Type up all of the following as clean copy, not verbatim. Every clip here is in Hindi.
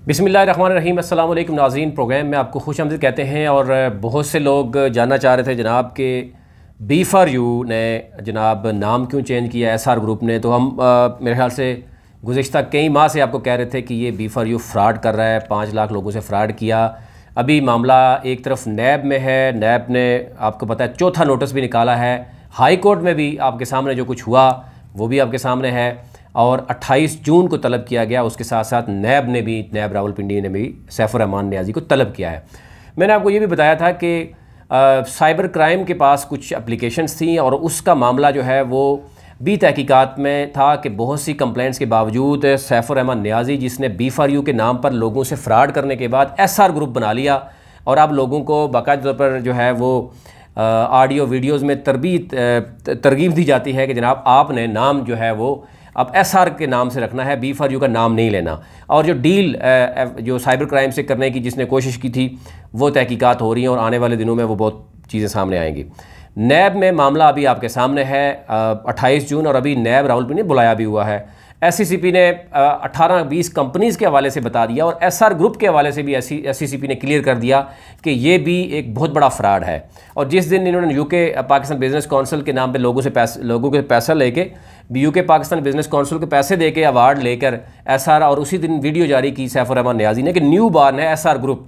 बिस्मिल्लाहिर्रहमानिर्रहीम। अस्सलाम वालेकुम नाज़रीन, प्रोग्राम में आपको खुश आमदीद कहते हैं। और बहुत से लोग जानना चाह रहे थे जनाब के B4U ने जनाब नाम क्यों चेंज किया SR ग्रुप ने। तो हम मेरे ख्याल से गुज़िश्ता कई माह से आपको कह रहे थे कि ये B4U फ्रॉड कर रहा है, 5 लाख लोगों से फ्रॉड किया। अभी मामला एक तरफ नैब में है, नैब ने आपको पता है चौथा नोटिस भी निकाला है। हाई कोर्ट में भी आपके सामने जो कुछ हुआ वो भी आपके सामने है और 28 जून को तलब किया गया। उसके साथ साथ नैब रावलपिंडी ने भी सैफुर रहमान नियाज़ी को तलब किया है। मैंने आपको ये भी बताया था कि साइबर क्राइम के पास कुछ एप्लीकेशंस थी और उसका मामला जो है वो भी तहकीकात में था कि बहुत सी कंप्लेंट्स के बावजूद सैफुर रहमान नियाज़ी, जिसने B4U के नाम पर लोगों से फ्रॉड करने के बाद SR ग्रुप बना लिया और अब लोगों को बाकायदा तौर पर जो है वो ऑडियो वीडियोज़ में तरगीब दी जाती है कि जनाब आपने नाम जो है वो अब SR के नाम से रखना है, B4U का नाम नहीं लेना। और जो डील जो साइबर क्राइम से करने की जिसने कोशिश की थी वो तहकीकात हो रही हैं और आने वाले दिनों में वो बहुत चीज़ें सामने आएंगी। नैब में मामला अभी आपके सामने है 28 जून और अभी नैब रावलपिंडी ने बुलाया भी हुआ है। SCCP ने 18-20 कंपनीज़ के हवाले से बता दिया और SR ग्रुप के हवाले से भी SCCP ने क्लियर कर दिया कि ये भी एक बहुत बड़ा फ्रॉड है। और जिस दिन इन्होंने UK पाकिस्तान बिजनेस काउंसिल के नाम पे लोगों के पैसा लेके UK पाकिस्तान बिजनेस काउंसिल के पैसे देके अवार्ड लेकर SR, और उसी दिन वीडियो जारी की सैफुर रहमान नियाज़ी ने कि न्यू बॉर्न है SR ग्रुप।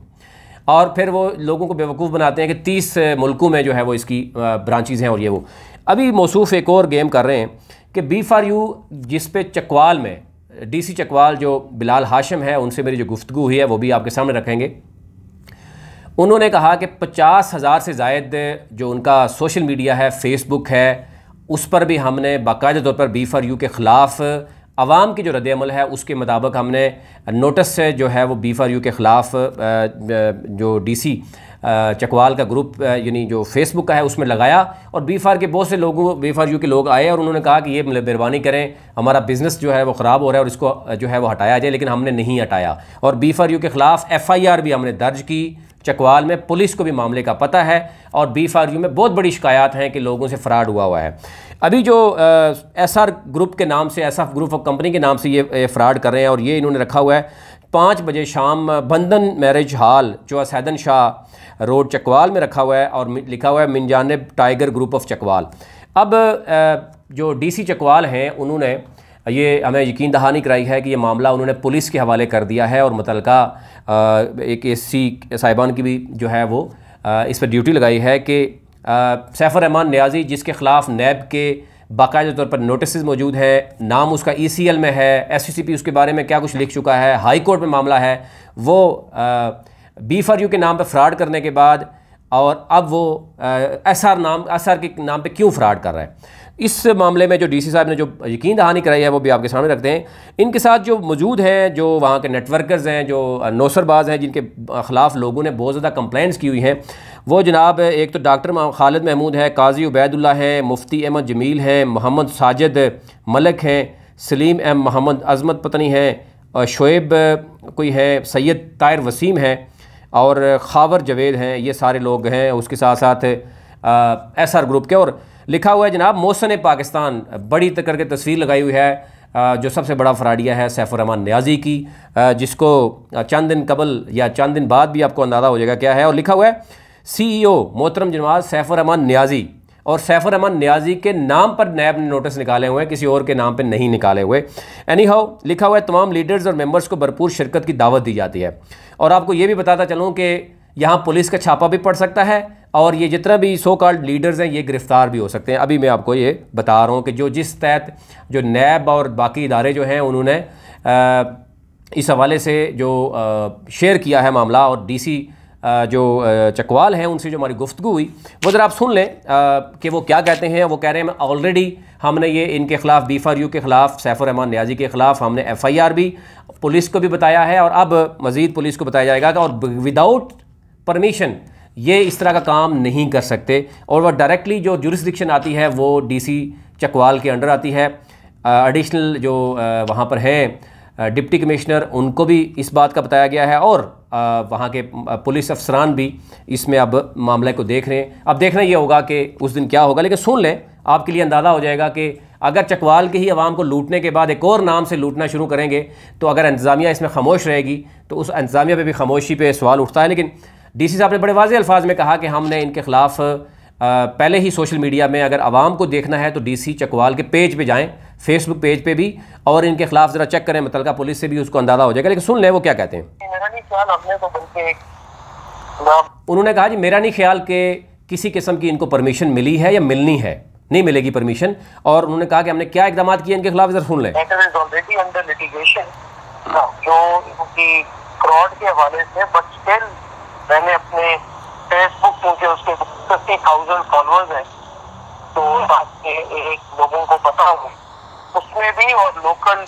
और फिर वो लोगों को बेवकूफ़ बनाते हैं कि 30 मुल्कों में जो है वो इसकी ब्रांचेज़ हैं और ये वो। अभी मौसूफ़ एक और गेम कर रहे हैं कि B4U जिस पे चकवाल में DC चकवाल जो बिलाल हाशिम है उनसे मेरी जो गुफ्तगू हुई है वो भी आपके सामने रखेंगे। उन्होंने कहा कि 50,000 से ज़ायद जो उनका सोशल मीडिया है, फेसबुक है, उस पर भी हमने बाकायदा तौर पर B4U के ख़िलाफ़ आवाम की जो रद्द-ए-अमल है उसके मुताबिक हमने नोटिस से जो है वो B4U के ख़िलाफ़ जो DC चकवाल का ग्रुप यानी जो फेसबुक का है उसमें लगाया। और B4U के लोग आए और उन्होंने कहा कि ये मेहरबानी करें, हमारा बिज़नेस जो है वो ख़राब हो रहा है और इसको जो है वो हटाया जाए, लेकिन हमने नहीं हटाया। और B4U के ख़िलाफ़ FIR भी हमने दर्ज की चकवाल में, पुलिस को भी मामले का पता है और B4U में बहुत बड़ी शिकायत हैं कि लोगों से फ्रॉड हुआ है। अभी जो SR ग्रुप के नाम से, SF ग्रुप ऑफ कंपनी के नाम से ये फ्रॉड कर रहे हैं और ये इन्होंने रखा हुआ है 5 बजे शाम बंधन मैरिज हॉल जो सैदन शाह रोड चकवाल में रखा हुआ है और लिखा हुआ है मिन जानिब टाइगर ग्रुप ऑफ चकवाल। अब जो DC चकवाल हैं उन्होंने ये हमें यकीन दहानी कराई है कि ये मामला उन्होंने पुलिस के हवाले कर दिया है और मुतलका एक SC साहिबान की भी जो है वो इस पर ड्यूटी लगाई है कि सैफुर रहमान नियाज़ी जिसके ख़िलाफ़ नैब के बाकायदा तौर पर नोटिस मौजूद है, नाम उसका ECL में है, SCCP उसके बारे में क्या कुछ लिख चुका है, हाई कोर्ट में मामला है, वो B4U के नाम पर फ्रॉड करने के बाद और अब वो SR के नाम पे क्यों फ्रॉड कर रहा है। इस मामले में जो DC साहब ने जो यकीन दहानी कराई है वो भी आपके सामने रखते हैं। इनके साथ जो मौजूद हैं, जो वहाँ के नेटवर्कर्स हैं, जो नौसरबाज हैं, जिनके ख़िलाफ़ लोगों ने बहुत ज़्यादा कंप्लेंट्स की हुई हैं, वो जनाब एक तो डॉक्टर खालिद महमूद है, काजी उबैदुल्ला है, मुफ्ती अहमद जमील है, मोहम्मद साजिद मलिक हैं, सलीम M मोहम्मद अज़मत पतनी है, शोएब कोई है, सैयद ताहिर वसीम है और खावर जवेद हैं। ये सारे लोग हैं। उसके साथ साथ SR ग्रुप के और लिखा हुआ है जनाब मोहसिन पाकिस्तान, बड़ी करके तस्वीर लगाई हुई है जो सबसे बड़ा फ्रॉडिया है सैफुर रहमान नियाज़ी की, जिसको चंद दिन कबल या चंद दिन बाद भी आपको अंदाज़ा हो जाएगा क्या है। और लिखा हुआ है CEO मोहतरम जनाब सैफुर रहमान नियाज़ी, और सैफुर रहमान नियाज़ी के नाम पर नैब ने नोटिस निकाले हुए हैं, किसी और के नाम पर नहीं निकाले हुए। एनी हाउ लिखा हुआ है तमाम लीडर्स और मेंबर्स को भरपूर शिरकत की दावत दी जाती है। और आपको ये भी बताता चलूँ कि यहाँ पुलिस का छापा भी पड़ सकता है और ये जितना भी सो कॉल्ड लीडर्स हैं ये गिरफ़्तार भी हो सकते हैं। अभी मैं आपको ये बता रहा हूँ कि जो जिस तहत जो नैब और बाकी इदारे जो हैं उन्होंने इस हवाले से जो शेयर किया है मामला, और DC जो चकवाल हैं उनसे जो हमारी गुफ्तगू हुई वो ज़रा आप सुन लें कि वो क्या कहते हैं। वो कह रहे हैं ऑलरेडी हमने ये इनके ख़िलाफ़ B4U के ख़िलाफ़ सैफुर रहमान नियाज़ी के ख़िलाफ़ हमने FIR भी पुलिस को भी बताया है और अब मज़ीद पुलिस को बताया जाएगा कि और विदाउट परमिशन ये इस तरह का काम नहीं कर सकते। और वह डायरेक्टली जो जुरिस्डिक्शन आती है वो DC चकवाल के अंडर आती है। एडिशनल जो वहाँ पर हैं डिप्टी कमिश्नर, उनको भी इस बात का बताया गया है और वहाँ के पुलिस अफसरान भी इसमें अब मामले को देख रहे हैं। अब देखना ये होगा कि उस दिन क्या होगा, लेकिन सुन लें, आपके लिए अंदाज़ा हो जाएगा कि अगर चकवाल के ही आवाम को लूटने के बाद एक और नाम से लूटना शुरू करेंगे तो अगर इंतज़ामिया इसमें खामोश रहेगी तो उस इंतज़ामिया पे भी खामोशी पे सवाल उठता है। लेकिन DC साहब ने बड़े वाज़ेह अल्फाज में कहा कि हमने इनके ख़िलाफ़ पहले ही सोशल मीडिया में अगर आवाम को देखना है तो DC चकवाल के पेज पे जाएँ, फेसबुक पेज पे भी, और इनके खिलाफ ज़रा चेक करें, मुतलका पुलिस से भी उसको अंदाज़ा हो जाएगा। लेकिन सुन लें वो क्या कहते हैं। उन्होंने कहा जी मेरा नहीं ख्याल कि किसी किस्म की इनको परमिशन मिली है या मिलनी है, नहीं मिलेगी परमिशन। और उन्होंने कहा कि हमने क्या इकदाम किए इनके खिलाफ, जरा सुन लें। जो उनकी फ्रॉड के हवाले से, बट स्टिल मैंने अपने फेसबुक क्योंकि उसके 50,000 फॉलोअर्स हैं तो एक लोगों को पता हो उसमें भी, और लोकल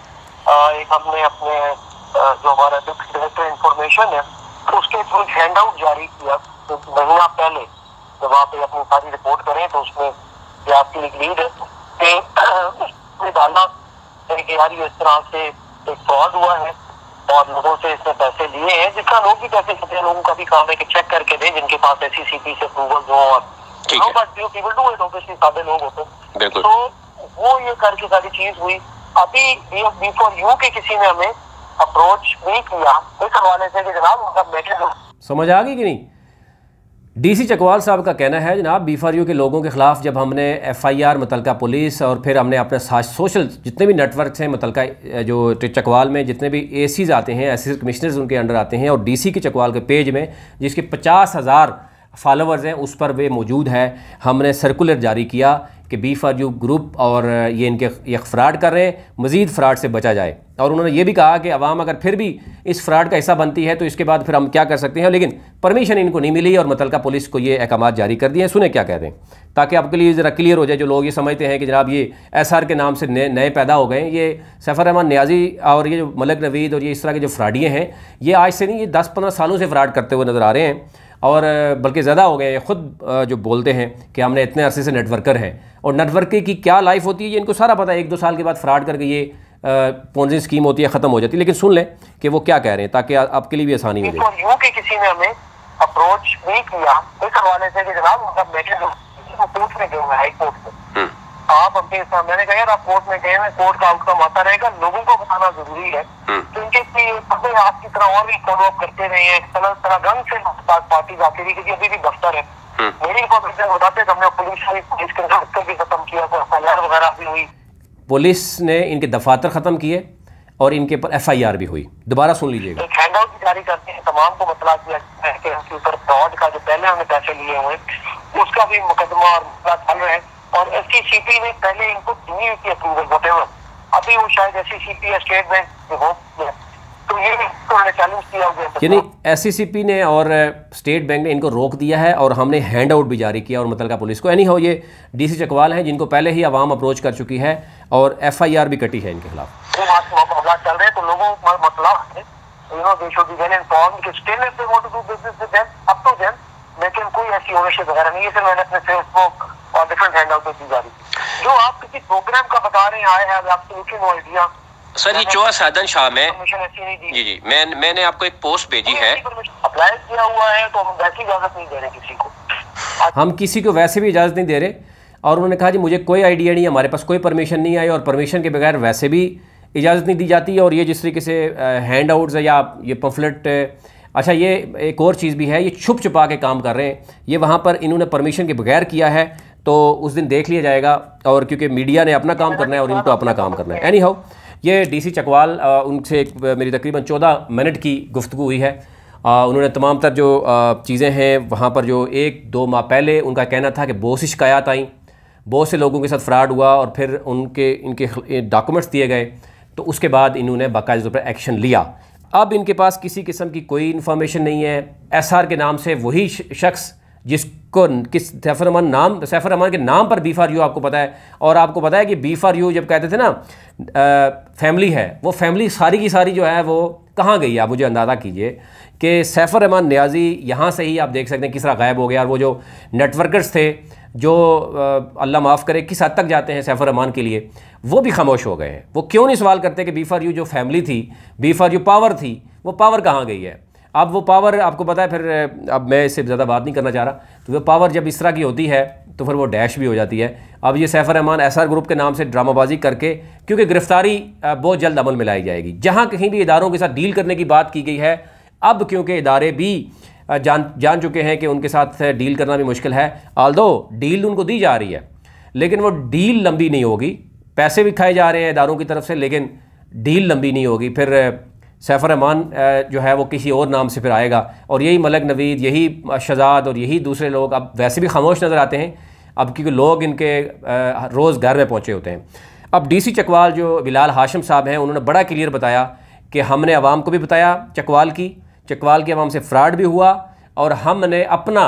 एक हमने अपने जो हमारा डायरेक्टर इंफॉर्मेशन है उसके थ्रू हैंड आउट जारी किया तो महीना पहले, जब आप अपनी सारी रिपोर्ट करें तो उसमें आपकी एक लीड है कि डालना कि यार इस तरह से एक फ्रॉड हुआ है और लोगों से इसने पैसे लिए हैं, जितना लोग भी पैसे लेते हैं, लोगों का भी काम है कि चेक करके दें जिनके पास SCCP से अप्रूवल हो, और सादे लोग होते हैं। तो वो ये करके सारी चीज हुई। अभी B4U के किसी ने हमें अप्रोच नहीं किया इस हवाले से कि जनाब उनका मैटर समझ आ गई कि नहीं। DC चकवाल साहब का कहना है जनाब B4U के लोगों के ख़िलाफ़ जब हमने FIR मुतलका पुलिस और फिर हमने अपने सोशल जितने भी नेटवर्क्स हैं मुतलका जो चकवाल में जितने भी ACs आते हैं, असिस्टेंट कमिश्नर्स उनके अंडर आते हैं, और DC के चकवाल के पेज में जिसके 50,000 फॉलोवर्स हैं उस पर वे मौजूद है, हमने सर्कुलर जारी किया कि B4U ग्रुप और ये इनके फ्रॉड कर रहे हैं, मज़ीद फ्रॉड से बचा जाए। और उन्होंने ये भी कहा कि आवाम अगर फिर भी इस फ्रॉड का हिस्सा बनती है तो इसके बाद फिर हम क्या कर सकते हैं। लेकिन परमिशन इनको नहीं मिली और मुतलका पुलिस को ये अहकाम जारी कर दिए हैं। सुने क्या कह रहे हैं ताकि आपके लिए ज़रा क्लियर हो जाए। जो लोग ये समझते हैं कि जनाब ये SR के नाम से नए पैदा हो गए, ये सैफर रहमान नियाज़ी और ये जो मलिक नवीद और ये इस तरह के जो फ्रॉडिये हैं, ये आज से नहीं, ये 10-15 सालों से फ्रॉड करते हुए नज़र आ रहे हैं, और बल्कि ज़्यादा हो गए। ख़ुद जो बोलते हैं कि हमने इतने अरसे से नेटवर्कर हैं, और नेटवर्कर की क्या लाइफ होती है ये इनको सारा पता है। 1-2 साल के बाद फ्रॉड करके ये पोंजी स्कीम होती है, ख़त्म हो जाती है। लेकिन सुन लें कि वो क्या कह रहे हैं ताकि आपके लिए भी आसानी हो जाए। B4U के किसी ने हमें अप्रोच नहीं किया इस हवाले से कि जनाब उनका मैटर कोर्ट में गए हुए, हाई कोर्ट में, आप अपने सामने, मैंने कहा यार आप कोर्ट में गए हैं, कोर्ट का आउटकम आता रहेगा, लोगों को बताना जरूरी है क्योंकि अपने आपकी तरह और भी फॉलो अप करते रहे हैं तरह रंग से पार्टी जाती रही, क्योंकि अभी भी दफ्तर है। मेरी इन्फॉर्मेशन बताते हमने पुलिस के भी खत्म किया, FIR वगैरह भी हुई, पुलिस ने इनके दफातर ख़त्म किए और इनके ऊपर FIR भी हुई। दोबारा सुन लीजिएगा। एक हैंड आउट भी जारी करते हैं, तमाम को मतला किया है कि उनके ऊपर फ्रॉड का जो पहले हमने पैसे लिए हुए उसका भी मुकदमा और चल रहा है, और SCCP ने पहले इनको दी हुई थी अप्रूवल होते हुए, अभी वो शायद SCCP या स्टेट बैंक हो, तो ये चैलेंज किया हुआ, यानी SCCP ने और स्टेट बैंक ने इनको रोक दिया है, और हमने हैंड आउट भी जारी किया और मुतलका पुलिस को। एनी हो, ये DC चकवाल हैं जिनको पहले ही आवाम अप्रोच कर चुकी है और FIR भी कटी है इनके खिलाफ। चल रहे तो लोगों को मतलब they should be well informed कि still if they want to do business with them up to them, लेकिन कोई ऐसी ओनरशिप वगैरह नहीं है। फिर मैंने अपने फेसबुक और डिफरेंट हैंड आउट की जारी जो आप किसी प्रोग्राम का बता रहे हैं, आए हैं एब्सोल्युटली नो आइडिया। सर ये चौहा साधन शाह में जी मैंने आपको एक पोस्ट भेजी है, अप्लाई किया हुआ है, तो हम वैसी इजाजत नहीं दे रहे किसी को, हम किसी को वैसे भी इजाज़त नहीं दे रहे। और उन्होंने कहा जी मुझे कोई आइडिया नहीं है, हमारे पास कोई परमिशन नहीं आई, और परमिशन के बगैर वैसे भी इजाज़त नहीं दी जाती है। और ये जिस तरीके से हैंड आउट्स या ये पम्फलेट, अच्छा ये एक और चीज़ भी है, ये छुप छुपा के काम कर रहे हैं, ये वहाँ पर इन्होंने परमिशन के बगैर किया है, तो उस दिन देख लिया जाएगा। और क्योंकि मीडिया ने अपना काम करना है और इनको अपना काम करना है। एनी हाउ, ये DC चकवाल उनसे मेरी तकरीबन 14 मिनट की गुफ्तगू हुई है। उन्होंने तमाम तर जो चीज़ें हैं वहाँ पर, जो 1-2 माह पहले उनका कहना था कि बहुत सी शिकायत आई, बहुत से लोगों के साथ फ्रॉड हुआ, और फिर इनके डॉक्यूमेंट्स दिए गए, तो उसके बाद इन्होंने बाकायदा तौर पर एक्शन लिया। अब इनके पास किसी किस्म की कोई इन्फॉर्मेशन नहीं है। SR के नाम से वही शख्स जिसको सैफर रहमान के नाम पर B4U आपको पता है, और आपको पता है कि B4U जब कहते थे ना फैमिली है, वो फैमिली सारी की सारी जो है वो कहाँ गई? आप मुझे अंदाज़ा कीजिए कि सैफर रहमान नियाज़ी यहाँ से ही आप देख सकते हैं किस तरह गायब हो गया, और वो जो नेटवर्कर्स थे जो अल्लाह माफ़ करे किस हद तक जाते हैं सैफर रहमान के लिए, वो भी खामोश हो गए हैं। वो क्यों नहीं सवाल करते कि B4U जो फैमिली थी, B4U पावर थी, वो पावर कहाँ गई है? अब वो पावर आपको पता है, फिर अब मैं इससे ज़्यादा बात नहीं करना चाह रहा, तो वो पावर जब इस तरह की होती है तो फिर वो डैश भी हो जाती है, अब ये सैफ रहमान एसआर ग्रुप के नाम से ड्रामाबाजी करके, क्योंकि गिरफ्तारी बहुत जल्द अमल में लाई जाएगी। जहाँ कहीं भी इदारों के साथ डील करने की बात की गई है, अब क्योंकि इदारे भी जान चुके हैं कि उनके साथ डील करना भी मुश्किल है, ऑल्दो डील उनको दी जा रही है, लेकिन वो डील लंबी नहीं होगी। पैसे भी खाए जा रहे हैं इदारों की तरफ से, लेकिन डील लंबी नहीं होगी। फिर सैफ रहमान जो है वो किसी और नाम से फिर आएगा, और यही मलक नवीद, यही शहजाद और यही दूसरे लोग अब वैसे भी खामोश नज़र आते हैं, अब क्योंकि लोग इनके रोज़ घर में पहुँचे होते हैं। अब डीसी चकवाल जो बिलाल हाशिम साहब हैं, उन्होंने बड़ा क्लियर बताया कि हमने आवाम को भी बताया चकवाल की आवाम से फ्रॉड भी हुआ, और हमने अपना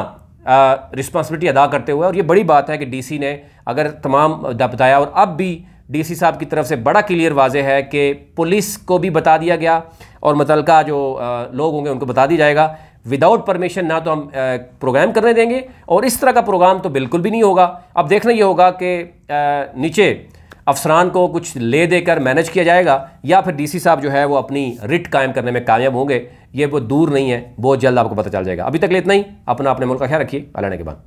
रिस्पॉन्सिबिलिटी अदा करते हुए, और ये बड़ी बात है कि डीसी ने अगर तमाम बताया, और अब भी डीसी साहब की तरफ से बड़ा क्लियर वाज़े है कि पुलिस को भी बता दिया गया और मुतलका जो लोग होंगे उनको बता दिया जाएगा। विदाउट परमिशन ना तो हम प्रोग्राम करने देंगे, और इस तरह का प्रोग्राम तो बिल्कुल भी नहीं होगा। अब देखना ये होगा कि नीचे अफसरान को कुछ ले देकर मैनेज किया जाएगा, या फिर डीसी साहब जो है वो अपनी रिट कायम करने में कामयाब होंगे। ये वो दूर नहीं है, बहुत जल्द आपको पता चल जाएगा। अभी तक ले इतना ही। अपने मुल्क का ख्याल रखिए। अल्लाह ने के बाद।